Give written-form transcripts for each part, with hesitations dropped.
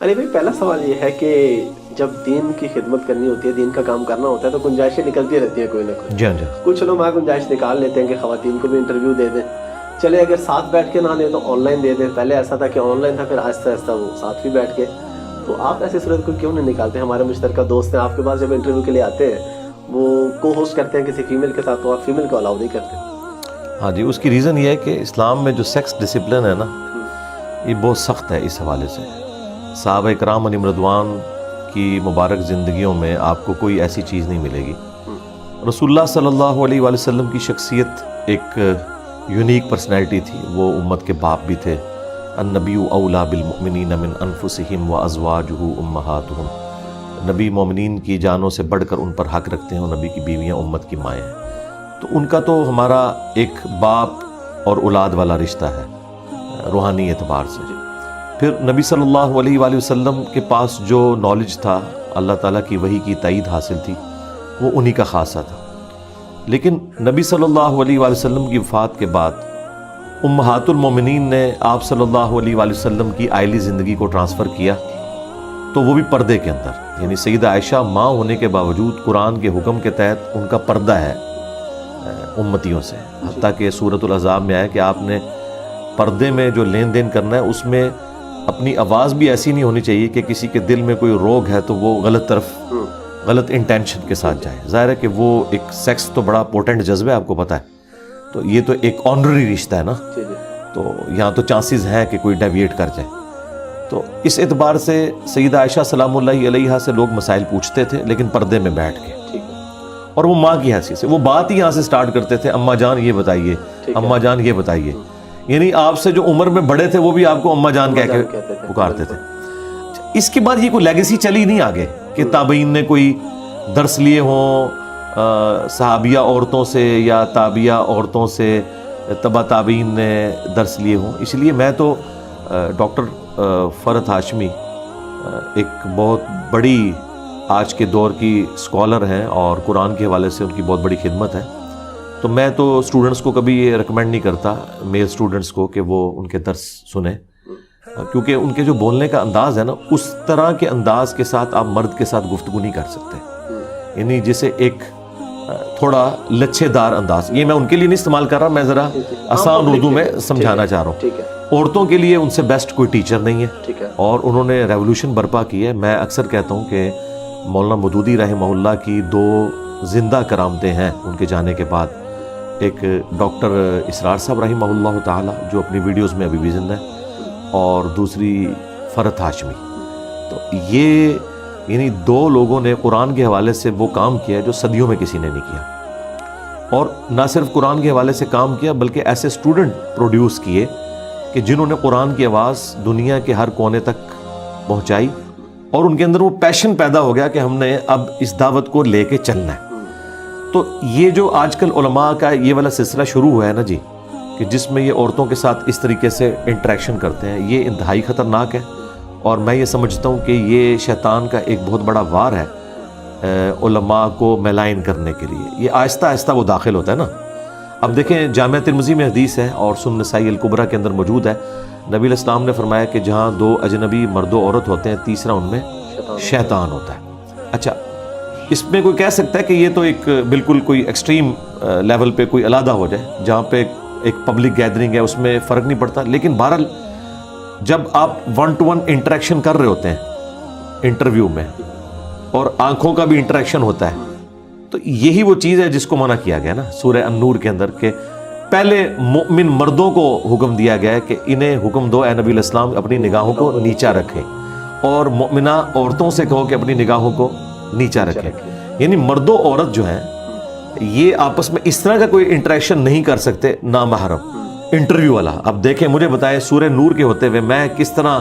علی بھائی پہلا سوال یہ ہے کہ جب دین کی خدمت کرنی ہوتی ہے، دین کا کام کرنا ہوتا ہے، تو گنجائشیں نکلتی رہتی ہیں کوئی نہ کوئی. جی ہاں جی. کچھ لوگ وہاں گنجائش نکال لیتے ہیں کہ خواتین کو بھی انٹرویو دے دیں. چلے اگر ساتھ بیٹھ کے نہ دیں تو آن لائن دے دیں. پہلے ایسا تھا کہ آن لائن تھا، پھر آہستہ آہستہ وہ ساتھ بھی بیٹھ کے. تو آپ ایسی صورت کو کیوں نہیں نکالتے؟ ہمارے مشترکہ دوست ہیں آپ کے پاس، جب انٹرویو کے لیے آتے ہیں وہ کو ہوسٹ کرتے ہیں کسی فیمیل کے ساتھ، تو آپ فیمیل کو الاؤ نہیں کرتے. ہاں جی، اس کی ریزن یہ ہے کہ اسلام میں جو سیکس ڈسپلن ہے نا، یہ بہت سخت ہے. اس حوالے سے صحابہ کرام علیہم رضوان کی مبارک زندگیوں میں آپ کو کوئی ایسی چیز نہیں ملے گی. رسول اللہ صلی اللہ علیہ وآلہ وسلم کی شخصیت ایک یونیک پرسنالٹی تھی. وہ امت کے باپ بھی تھے. النبی اولیٰ بالمؤمنین من انفسہم وازواجہ امہاتہم. نبی مومنین کی جانوں سے بڑھ کر ان پر حق رکھتے ہیں، اور نبی کی بیویاں امت کی مائیں ہیں. تو ان کا تو ہمارا ایک باپ اور اولاد والا رشتہ ہے روحانی اعتبار سے. پھر نبی صلی اللہ علیہ وآلہ وسلم کے پاس جو نالج تھا، اللہ تعالیٰ کی وحی کی تائید حاصل تھی، وہ انہی کا خاصہ تھا. لیکن نبی صلی اللہ علیہ وآلہ وسلم کی وفات کے بعد امہات المومنین نے آپ صلی اللہ علیہ وآلہ وسلم کی آئلی زندگی کو ٹرانسفر کیا، تو وہ بھی پردے کے اندر. یعنی سیدہ عائشہ ماں ہونے کے باوجود قرآن کے حکم کے تحت ان کا پردہ ہے امتیوں سے. حتیٰ کہ سورۃ الاحزاب میں آیا کہ آپ نے پردے میں جو لین دین کرنا ہے، اس میں اپنی آواز بھی ایسی نہیں ہونی چاہیے کہ کسی کے دل میں کوئی روگ ہے تو وہ غلط طرف غلط انٹینشن کے ساتھ جائے. ظاہر ہے کہ وہ ایک سیکس تو بڑا پوٹنٹ جذبہ ہے، آپ کو پتہ ہے. تو یہ تو ایک آنرری رشتہ ہے نا، تو یہاں تو چانسز ہیں کہ کوئی ڈیویٹ کر جائے. تو اس اعتبار سے سیدہ عائشہ سلام اللہ علیہا سے لوگ مسائل پوچھتے تھے، لیکن پردے میں بیٹھ کے. اور وہ ماں کی حیثیت سے وہ بات ہی یہاں سے سٹارٹ کرتے تھے، اماں جان یہ بتائیے، اماں جان یہ بتائیے. یعنی آپ سے جو عمر میں بڑے تھے وہ بھی آپ کو اماں جان کہہ کے پکارتے تھے. اس کے بعد یہ کوئی لیگیسی چلی نہیں آگے کہ تابعین نے کوئی درس لیے ہوں صحابیہ عورتوں سے، یا تابعیہ عورتوں سے تبع تابعین نے درس لیے ہوں. اس لیے میں تو ڈاکٹر فرحت ہاشمی ایک بہت بڑی آج کے دور کی اسکالر ہیں، اور قرآن کے حوالے سے ان کی بہت بڑی خدمت ہے. تو میں تو اسٹوڈنٹس کو کبھی یہ ریکمینڈ نہیں کرتا، میل اسٹوڈنٹس کو، کہ وہ ان کے درس سنیں، کیونکہ ان کے جو بولنے کا انداز ہے نا، اس طرح کے انداز کے ساتھ آپ مرد کے ساتھ گفتگو نہیں کر سکتے. یعنی جسے ایک تھوڑا لچھے دار انداز، یہ میں ان کے لیے نہیں استعمال کر رہا، میں ذرا آسان اردو میں سمجھانا چاہ رہا ہوں. عورتوں کے لیے ان سے بیسٹ کوئی ٹیچر نہیں ہے، اور انہوں نے ریولوشن برپا کی ہے. میں اکثر کہتا ہوں کہ مولانا مودودی رحمہ اللہ کی 2 زندہ کرامتیں ہیں ان کے جانے کے بعد. ایک ڈاکٹر اسرار صاحب رحمہ اللہ تعالی، جو اپنی ویڈیوز میں ابھی بھی زندہ ہے، اور دوسری فرحت ہاشمی. تو یہ یعنی 2 لوگوں نے قرآن کے حوالے سے وہ کام کیا جو صدیوں میں کسی نے نہیں کیا. اور نہ صرف قرآن کے حوالے سے کام کیا، بلکہ ایسے اسٹوڈنٹ پروڈیوس کیے کہ جنہوں نے قرآن کی آواز دنیا کے ہر کونے تک پہنچائی، اور ان کے اندر وہ پیشن پیدا ہو گیا کہ ہم نے اب اس دعوت کو لے کے چلنا ہے. تو یہ جو آج کل علماء کا یہ والا سلسلہ شروع ہوا ہے نا جی، کہ جس میں یہ عورتوں کے ساتھ اس طریقے سے انٹریکشن کرتے ہیں، یہ انتہائی خطرناک ہے. اور میں یہ سمجھتا ہوں کہ یہ شیطان کا ایک بہت بڑا وار ہے علماء کو میلائن کرنے کے لیے. یہ آہستہ آہستہ وہ داخل ہوتا ہے نا. اب دیکھیں جامعہ ترمذی میں حدیث ہے، اور سنن نسائی الکبریٰ کے اندر موجود ہے. نبی علیہ السلام نے فرمایا کہ جہاں 2 اجنبی مرد و عورت ہوتے ہیں، تیسرا ان میں شیطان ہوتا ہے. اچھا، اس میں کوئی کہہ سکتا ہے کہ یہ تو ایک بالکل کوئی ایکسٹریم لیول پہ کوئی علیحدہ ہو جائے، جہاں پہ ایک پبلک گیدرنگ ہے، اس میں فرق نہیں پڑتا. لیکن بہرحال جب آپ 1 to 1 انٹریکشن کر رہے ہوتے ہیں انٹرویو میں، اور آنکھوں کا بھی انٹریکشن ہوتا ہے، تو یہی وہ چیز ہے جس کو منع کیا گیا نا سورہ النور کے اندر، کہ پہلے مومن مردوں کو حکم دیا گیا ہے کہ انہیں حکم دو اے نبی علیہ السلام اپنی نگاہوں کو نیچا رکھیں، اور مومنہ عورتوں سے کہو کہ اپنی نگاہوں کو نیچا رکھیں. یعنی مرد و عورت جو ہیں یہ آپس میں اس طرح کا کوئی انٹریکشن نہیں کر سکتے نامحرم انٹرویو والا. اب دیکھیں، مجھے بتائیں سورہ نور کے ہوتے ہوئے میں کس طرح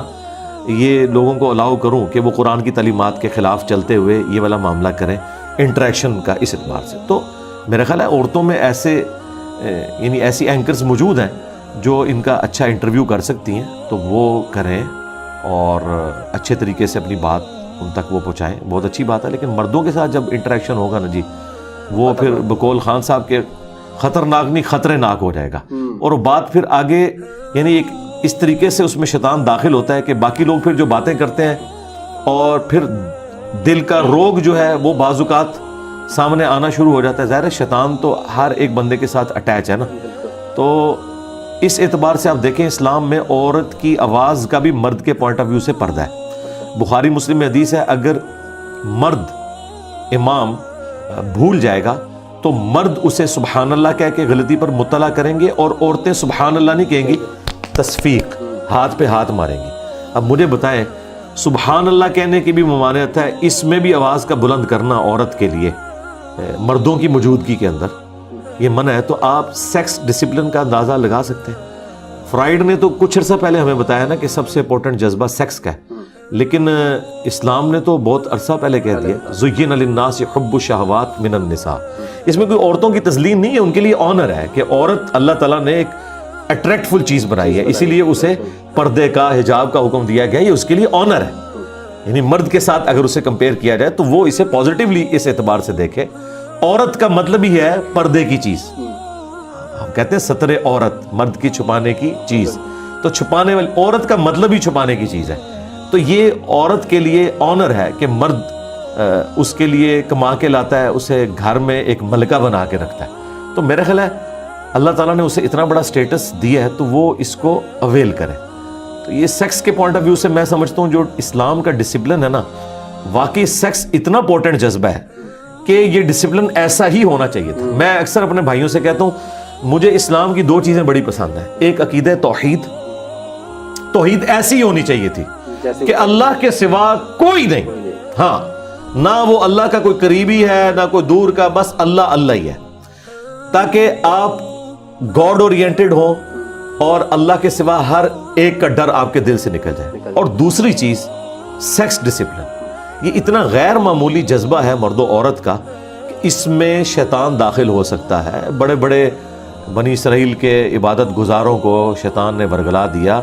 یہ لوگوں کو الاؤ کروں کہ وہ قرآن کی تعلیمات کے خلاف چلتے ہوئے یہ والا معاملہ کریں انٹریکشن کا اس اعتبار سے. تو میرا خیال ہے عورتوں میں ایسے یعنی ایسی اینکرز موجود ہیں جو ان کا اچھا انٹرویو کر سکتی ہیں، تو وہ کریں اور اچھے طریقے سے اپنی بات ان تک وہ پہنچائیں. بہت اچھی بات ہے. لیکن مردوں کے ساتھ جب انٹریکشن ہوگا نا جی، وہ پھر بقول خان صاحب کے خطرناک نہیں خطرے ناک ہو جائے گا. اور بات پھر آگے یعنی ایک اس طریقے سے اس میں شیطان داخل ہوتا ہے کہ باقی لوگ پھر جو باتیں کرتے ہیں اور پھر دل کا روگ جو ہے وہ بعض اوقات سامنے آنا شروع ہو جاتا ہے. ظاہر ہے شیطان تو ہر ایک بندے کے ساتھ اٹیچ ہے نا. تو اس اعتبار سے آپ دیکھیں اسلام میں عورت کی آواز کا بھی مرد کے پوائنٹ آف ویو سے پردہ ہے. بخاری مسلم میں حدیث ہے اگر مرد امام بھول جائے گا تو مرد اسے سبحان اللہ کہہ کے غلطی پر مطلع کریں گے اور عورتیں سبحان اللہ نہیں کہیں گی, تصفیق, ہاتھ پہ ہاتھ ماریں گی. اب مجھے بتائیں سبحان اللہ کہنے کی بھی ممانعت ہے, اس میں بھی آواز کا بلند کرنا عورت کے لیے مردوں کی موجودگی کے اندر یہ منع ہے. تو آپ سیکس ڈسپلن کا اندازہ لگا سکتے ہیں. فرائیڈ نے تو کچھ عرصہ پہلے ہمیں بتایا نا کہ سب سے امپورٹنٹ جذبہ سیکس کا ہے, لیکن اسلام نے تو بہت عرصہ پہلے کہہ دیا زین للناس حب الشہوات من النساء. اس میں کوئی عورتوں کی تذلیل نہیں ہے, ان کے لیے آنر ہے کہ عورت اللہ تعالیٰ نے ایک اٹریکٹفل چیز بنائی ہے, اسی لیے اسے پردے کا حجاب کا حکم دیا گیا, یہ اس کے لیے آنر ہے. یعنی مرد کے ساتھ اگر اسے کمپیئر کیا جائے تو وہ اسے پازیٹیولی اس اعتبار سے دیکھے. عورت کا مطلب ہی ہے پردے کی چیز, ہم کہتے ہیں ستر عورت, مرد کی چھپانے کی چیز, تو چھپانے والی عورت کا مطلب ہی چھپانے کی چیز ہے. تو یہ عورت کے لیے آنر ہے کہ مرد اس کے لیے کما کے لاتا ہے, اسے گھر میں ایک ملکہ بنا کے رکھتا ہے. تو میرا خیال ہے اللہ تعالیٰ نے اسے اتنا بڑا سٹیٹس دیا ہے تو وہ اس کو اویل کرے. تو یہ سیکس کے پوائنٹ آف ویو سے میں سمجھتا ہوں جو اسلام کا ڈسپلن ہے نا, واقعی سیکس اتنا پورٹنٹ جذبہ ہے کہ یہ ڈسپلن ایسا ہی ہونا چاہیے تھا. میں اکثر اپنے بھائیوں سے کہتا ہوں مجھے اسلام کی دو چیزیں بڑی پسند ہیں. ایک عقیدہ توحید, توحید ایسی ہونی چاہیے تھی کہ اللہ کے سوا کوئی نہیں, ہاں نہ وہ اللہ کا کوئی قریبی ہے نہ کوئی دور کا, بس اللہ اللہ ہی ہے, تاکہ آپ گاڈ اورینٹڈ ہوں اور اللہ کے سوا ہر ایک کا ڈر آپ کے دل سے نکل جائے. اور دوسری چیز سیکس ڈسپلن, یہ اتنا غیر معمولی جذبہ ہے مرد و عورت کا کہ اس میں شیطان داخل ہو سکتا ہے. بڑے بڑے بنی اسرائیل کے عبادت گزاروں کو شیطان نے ورگلا دیا,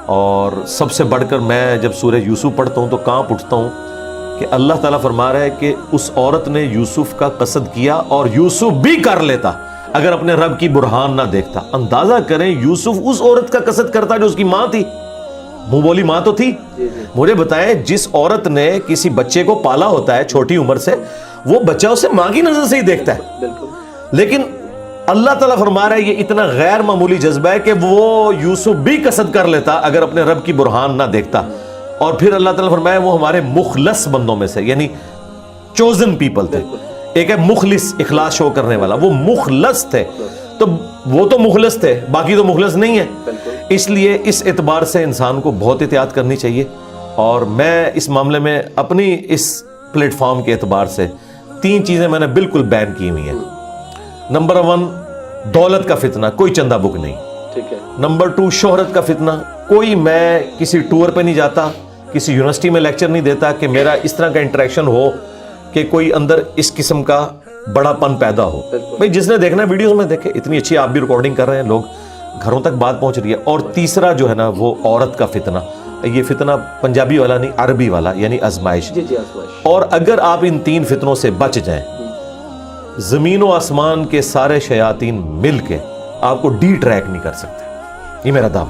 اور سب سے بڑھ کر میں جب سورہ یوسف پڑھتا ہوں تو کانپ اٹھتا ہوں کہ اللہ تعالیٰ فرما رہا ہے کہ اس عورت نے یوسف کا قصد کیا اور یوسف بھی کر لیتا اگر اپنے رب کی برہان نہ دیکھتا. اندازہ کریں یوسف اس عورت کا قصد کرتا جو اس کی ماں تھی, منہ بولی ماں تو تھی. مجھے بتائیں جس عورت نے کسی بچے کو پالا ہوتا ہے چھوٹی عمر سے, وہ بچہ اسے ماں کی نظر سے ہی دیکھتا ہے. لیکن اللہ تعالیٰ فرما رہا ہے یہ اتنا غیر معمولی جذبہ ہے کہ وہ یوسف بھی قصد کر لیتا اگر اپنے رب کی برہان نہ دیکھتا. اور پھر اللہ تعالیٰ فرمایا وہ ہمارے مخلص بندوں میں سے, یعنی چوزن پیپل تھے. ایک ہے مخلص, اخلاص شو کرنے والا, وہ مخلص تھے. تو وہ تو مخلص تھے, باقی تو مخلص نہیں ہے. اس لیے اس اعتبار سے انسان کو بہت احتیاط کرنی چاہیے. اور میں اس معاملے میں اپنی اس پلیٹ فارم کے اعتبار سے 3 چیزیں میں نے بالکل بین کی ہوئی ہیں. نمبر 1 دولت کا فتنہ, کوئی چندہ بک نہیں. ٹھیک ہے. نمبر 2 شہرت کا فتنہ, کوئی میں کسی ٹور پہ نہیں جاتا, کسی یونیورسٹی میں لیکچر نہیں دیتا کہ میرا اس طرح کا انٹریکشن ہو کہ کوئی اندر اس قسم کا بڑا پن پیدا ہو. بھائی جس نے دیکھنا ہے ویڈیوز میں دیکھے, اتنی اچھی آپ بھی ریکارڈنگ کر رہے ہیں, لوگ گھروں تک بات پہنچ رہی ہے. اور تیسرا جو ہے نا وہ عورت کا فتنہ, یہ فتنہ پنجابی والا نہیں عربی والا, یعنی آزمائش. اور اگر آپ ان 3 فتنوں سے بچ جائیں, زمین و آسمان کے سارے شیاطین مل کے آپ کو ڈی ٹریک نہیں کر سکتے. یہ میرا دعویٰ ہے.